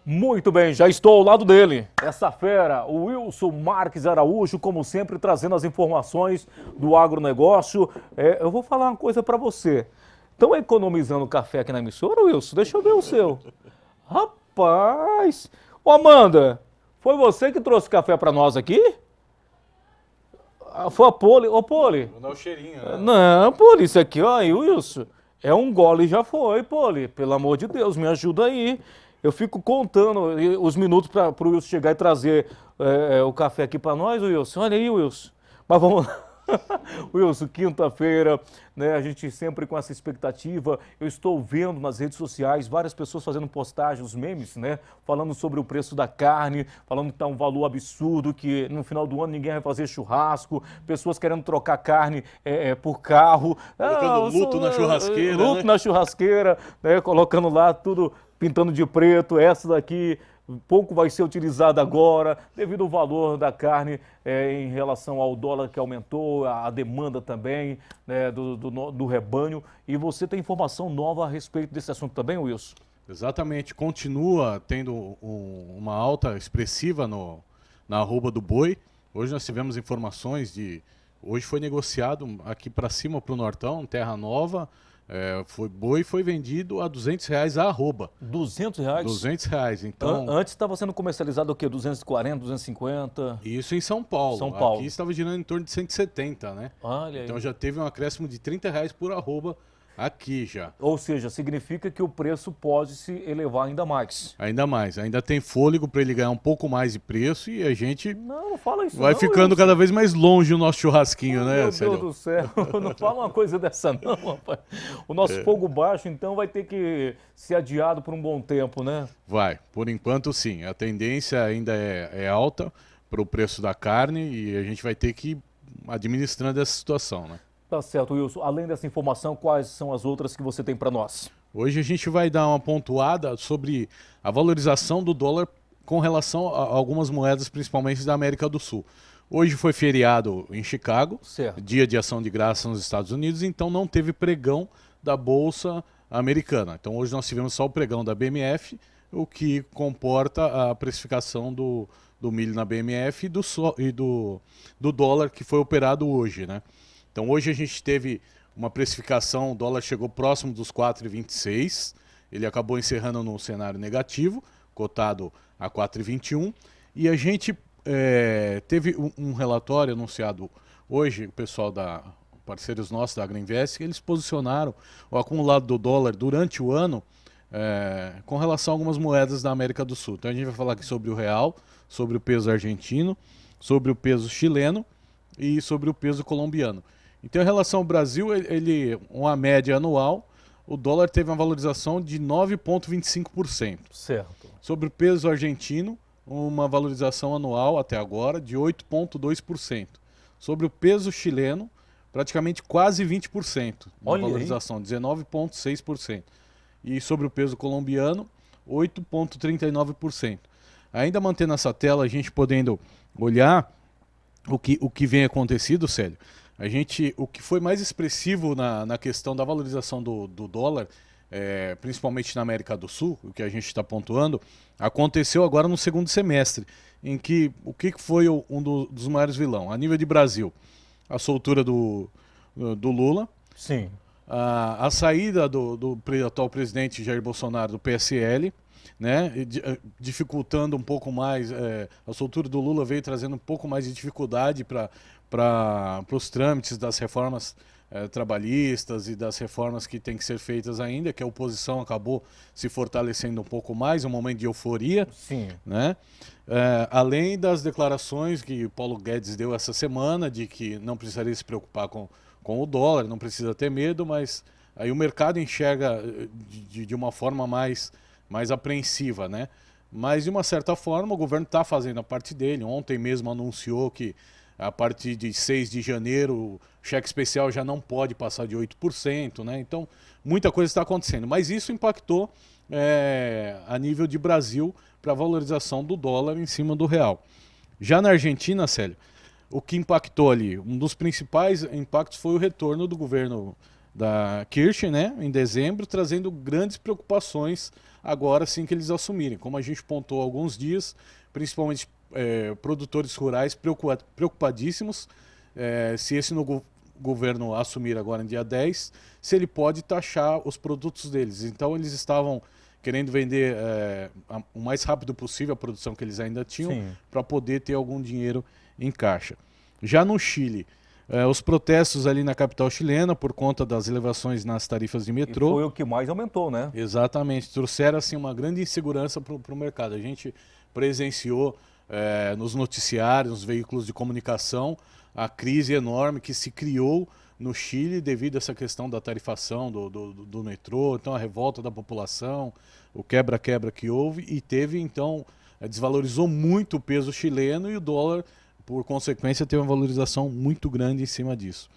Muito bem, já estou ao lado dele. Essa fera, o Wilson Marques Araújo, como sempre, trazendo as informações do agronegócio. Eu vou falar uma coisa para você. Estão economizando café aqui na emissora, Wilson? Deixa eu ver o seu. Rapaz! Ô, Amanda, foi você que trouxe café para nós aqui? Foi a Poli. Ô, Poli. Vou dar o cheirinho, né? Não, Poli, isso aqui, ó, aí, Wilson. É um gole e já foi, Poli. Pelo amor de Deus, me ajuda aí. Eu fico contando os minutos para o Wilson chegar e trazer o café aqui para nós, Wilson. Olha aí, Wilson. Mas vamos lá. Wilson, quinta-feira, né? A gente sempre com essa expectativa. Eu estou vendo nas redes sociais várias pessoas fazendo postagens, memes, né? Falando sobre o preço da carne, falando que está um valor absurdo, que no final do ano ninguém vai fazer churrasco, pessoas querendo trocar carne por carro. Colocando luto na churrasqueira. Luto, né? Na churrasqueira, né? Colocando lá tudo, pintando de preto. Essa daqui pouco vai ser utilizada agora, devido ao valor da carne em relação ao dólar que aumentou, a demanda também, né, do rebanho. E você tem informação nova a respeito desse assunto também, Wilson? Exatamente, continua tendo uma alta expressiva na arroba do boi. Hoje nós tivemos informações hoje foi negociado aqui para cima, para o Nortão, Terra Nova, boi foi vendido a R$200 a arroba. R$200? R$200, então... Antes estava sendo comercializado o quê? 240, 250? Isso em São Paulo. São Paulo. Aqui estava girando em torno de 170, né? Olha aí. Então já teve um acréscimo de R$30 por arroba aqui já. Ou seja, significa que o preço pode se elevar ainda mais. Ainda mais. Ainda tem fôlego para ele ganhar um pouco mais de preço e a gente não fala isso vai não, ficando Wilson. cada vez mais longe o nosso churrasquinho, né, Meu Célio? Deus do céu, não fala uma coisa dessa não, rapaz. O nosso fogo baixo, então, vai ter que ser adiado por um bom tempo, né? Vai, por enquanto sim. A tendência ainda é alta para o preço da carne e a gente vai ter que ir administrando essa situação, né? Tá certo, Wilson. Além dessa informação, quais são as outras que você tem para nós? Hoje a gente vai dar uma pontuada sobre a valorização do dólar com relação a algumas moedas, principalmente da América do Sul. Hoje foi feriado em Chicago, Certo. Dia de Ação de Graças nos Estados Unidos, então não teve pregão da Bolsa Americana. Então hoje nós tivemos só o pregão da BMF, o que comporta a precificação do milho na BMF e do dólar que foi operado hoje, né? Então hoje a gente teve uma precificação, o dólar chegou próximo dos 4,26, ele acabou encerrando no cenário negativo, cotado a 4,21, e a gente teve um relatório anunciado hoje, o pessoal parceiros nossos da Agriinvest, eles posicionaram o acumulado do dólar durante o ano com relação a algumas moedas da América do Sul. Então a gente vai falar aqui sobre o real, sobre o peso argentino, sobre o peso chileno e sobre o peso colombiano. Então, em relação ao Brasil, uma média anual, o dólar teve uma valorização de 9,25%. Certo. Sobre o peso argentino, uma valorização anual até agora de 8,2%. Sobre o peso chileno, praticamente quase 20%. Uma valorização, 19,6%. E sobre o peso colombiano, 8,39%. Ainda mantendo essa tela, a gente podendo olhar o que vem acontecido, Célio. O que foi mais expressivo na questão da valorização do dólar, principalmente na América do Sul, o que a gente está pontuando, aconteceu agora no segundo semestre, em que o que foi dos maiores vilões? A nível de Brasil, a soltura do Lula, sim, a saída do atual presidente Jair Bolsonaro do PSL, né, dificultando um pouco mais, a soltura do Lula veio trazendo um pouco mais de dificuldade para os trâmites das reformas trabalhistas e das reformas que têm que ser feitas ainda, que a oposição acabou se fortalecendo um pouco mais, um momento de euforia. Sim. Né? Além das declarações que Paulo Guedes deu essa semana, de que não precisaria se preocupar com o dólar, não precisa ter medo, mas aí o mercado enxerga de uma forma mais apreensiva, né? Mas de uma certa forma o governo está fazendo a parte dele. Ontem mesmo anunciou que a partir de 6 de janeiro o cheque especial já não pode passar de 8%, né? Então muita coisa está acontecendo, mas isso impactou a nível de Brasil para a valorização do dólar em cima do real. Já na Argentina, Célio, o que impactou ali, um dos principais impactos foi o retorno do governo da Kirchner, né, em dezembro, trazendo grandes preocupações agora sim que eles assumirem. Como a gente pontou há alguns dias, principalmente produtores rurais preocupadíssimos se esse governo assumir agora no dia 10, se ele pode taxar os produtos deles. Então eles estavam querendo vender o mais rápido possível a produção que eles ainda tinham para poder ter algum dinheiro em caixa. Já no Chile, os protestos ali na capital chilena por conta das elevações nas tarifas de metrô. E foi o que mais aumentou, né? Exatamente, trouxeram assim, uma grande insegurança para o mercado. A gente presenciou nos noticiários, nos veículos de comunicação, a crise enorme que se criou no Chile devido a essa questão da tarifação do metrô, então a revolta da população, o quebra-quebra que houve e teve então, desvalorizou muito o peso chileno e o dólar, por consequência, teve uma valorização muito grande em cima disso.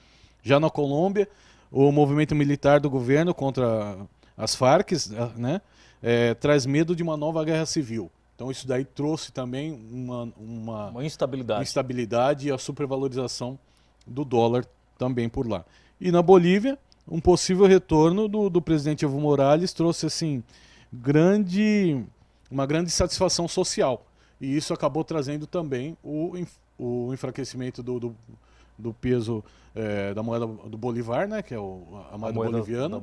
Já na Colômbia, o movimento militar do governo contra as Farc, né, traz medo de uma nova guerra civil. Então isso daí trouxe também uma instabilidade e a supervalorização do dólar também por lá. E na Bolívia, um possível retorno do presidente Evo Morales trouxe assim, uma grande satisfação social. E isso acabou trazendo também o enfraquecimento do peso da moeda do Bolivar, né, que é a moeda boliviana,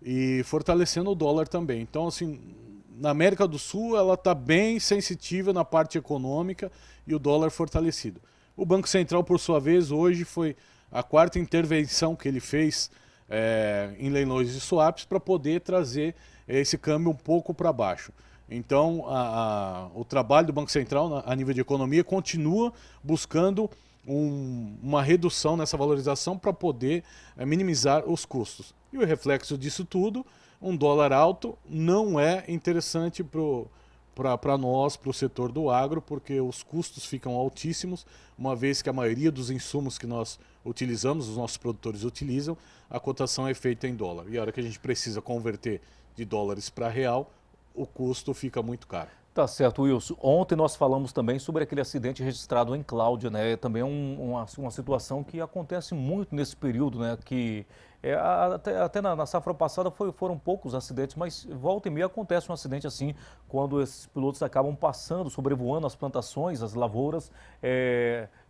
e fortalecendo o dólar também. Então, assim, na América do Sul, ela está bem sensitiva na parte econômica e o dólar fortalecido. O Banco Central, por sua vez, hoje foi a quarta intervenção que ele fez em leilões de swaps para poder trazer esse câmbio um pouco para baixo. Então, o trabalho do Banco Central a nível de economia continua buscando uma redução nessa valorização para poder minimizar os custos. E o reflexo disso tudo, um dólar alto não é interessante para nós, para o setor do agro, porque os custos ficam altíssimos, uma vez que a maioria dos insumos que nós utilizamos, os nossos produtores utilizam, a cotação é feita em dólar. E a hora que a gente precisa converter de dólares para real, o custo fica muito caro. Tá certo, Wilson. Ontem nós falamos também sobre aquele acidente registrado em Cláudia, né? Também uma situação que acontece muito nesse período, né? Que até na safra passada foram poucos acidentes, mas volta e meia acontece um acidente assim, quando esses pilotos acabam passando, sobrevoando as plantações, as lavouras,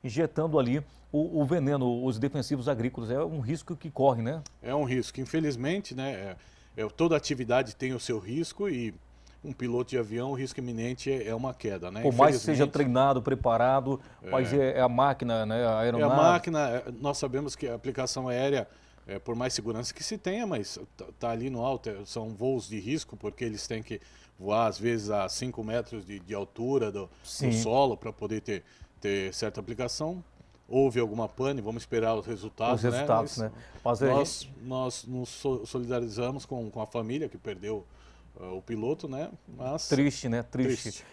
injetando ali o veneno, os defensivos agrícolas. É um risco que corre, né? É um risco. Infelizmente, né? Toda atividade tem o seu risco e um piloto de avião, o risco iminente é uma queda, né? Por mais que seja treinado, preparado, mas é a máquina, né? A aeronave. É a máquina, nós sabemos que a aplicação aérea, por mais segurança que se tenha, mas tá ali no alto, são voos de risco, porque eles têm que voar às vezes a 5 metros de altura do solo para poder ter certa aplicação. Houve alguma pane, vamos esperar os resultados. Os resultados, né? Mas nós nos solidarizamos com a família que perdeu o piloto, né? Mas triste, né? Triste.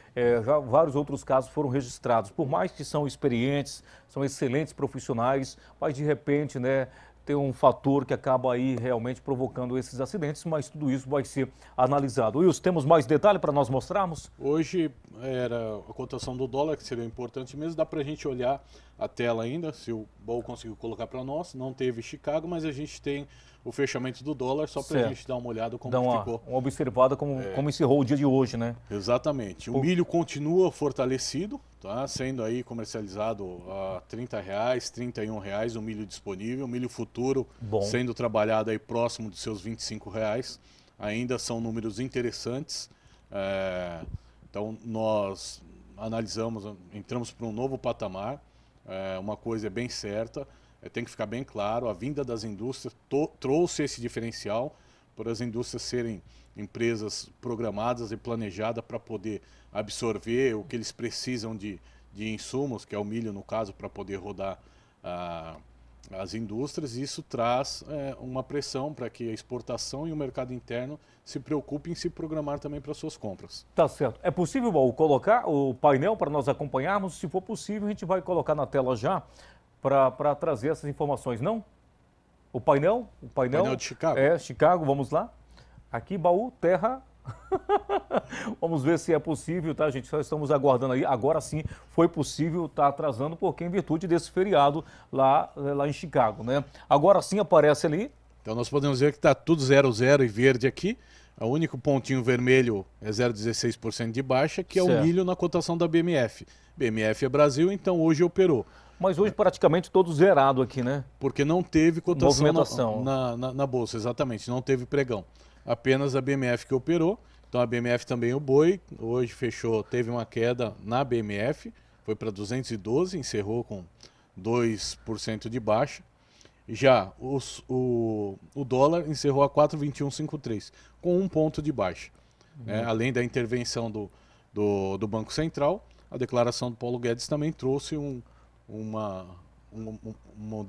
Já vários outros casos foram registrados. Por mais que são experientes, são excelentes profissionais, mas de repente, né, tem um fator que acaba aí realmente provocando esses acidentes, mas tudo isso vai ser analisado. Wilson, temos mais detalhe para nós mostrarmos? Hoje era a cotação do dólar, que seria importante mesmo. Dá para a gente olhar a tela ainda, se o Baú conseguiu colocar para nós. Não teve Chicago, mas a gente tem o fechamento do dólar, só para a gente dar uma olhada como ficou. Uma observada como encerrou o dia de hoje, né? Exatamente. O milho continua fortalecido, tá? Sendo aí comercializado a R$30, R$31 o milho disponível. O milho futuro sendo trabalhado aí próximo dos seus R$25. Ainda são números interessantes. Então nós analisamos, entramos para um novo patamar. Uma coisa é bem certa, tem que ficar bem claro, a vinda das indústrias trouxe esse diferencial para as indústrias serem empresas programadas e planejadas para poder absorver o que eles precisam de insumos, que é o milho no caso, para poder rodar as indústrias. E isso traz uma pressão para que a exportação e o mercado interno se preocupem em se programar também para suas compras. Tá certo. É possível, Baú, colocar o painel para nós acompanharmos? Se for possível, a gente vai colocar na tela já para trazer essas informações, não? O painel? O painel de Chicago. Chicago, vamos lá. Aqui, Baú, terra. Vamos ver se é possível, tá, gente? Só estamos aguardando aí. Agora sim foi possível, tá atrasando, porque em virtude desse feriado lá em Chicago, né? Agora sim aparece ali. Então nós podemos ver que está tudo 0,0 e verde aqui. O único pontinho vermelho é 0,16% de baixa, que é o milho na cotação da BMF. BMF é Brasil, então hoje operou. Mas hoje praticamente todo zerado aqui, né? Porque não teve cotação movimentação na bolsa, exatamente, não teve pregão. Apenas a BMF que operou. Então a BMF também o boi, hoje fechou, teve uma queda na BMF, foi para 212, encerrou com 2% de baixa. Já o dólar encerrou a 4,2153, com 1 ponto de baixa. Né? Além da intervenção do Banco Central, a declaração do Paulo Guedes também trouxe um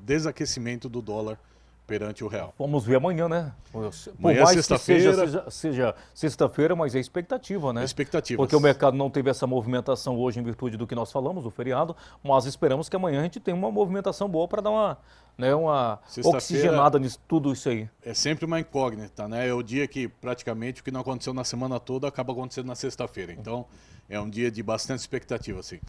desaquecimento do dólar perante o real. Vamos ver amanhã, né? Por Amanhã, mais sexta-feira. que seja sexta-feira, mas é expectativa, né? Expectativas. Porque o mercado não teve essa movimentação hoje em virtude do que nós falamos, do feriado, mas esperamos que amanhã a gente tenha uma movimentação boa para dar uma oxigenada nisso, tudo isso aí. É sempre uma incógnita, né? É o dia que praticamente o que não aconteceu na semana toda acaba acontecendo na sexta-feira. Então é um dia de bastante expectativa, assim.